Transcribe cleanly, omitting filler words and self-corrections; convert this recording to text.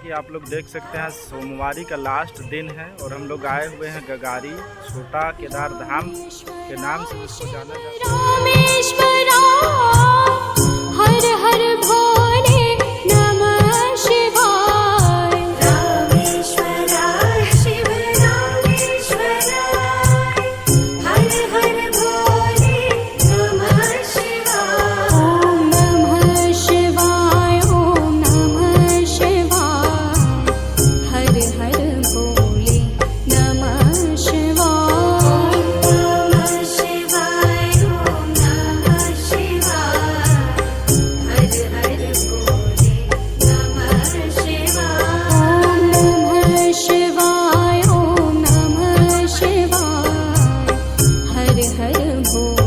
कि आप लोग देख सकते हैं सोमवारी का लास्ट दिन है और हम लोग आए हुए हैं गगारी छोटा केदार धाम के नाम से उसको जाना जाता हर भो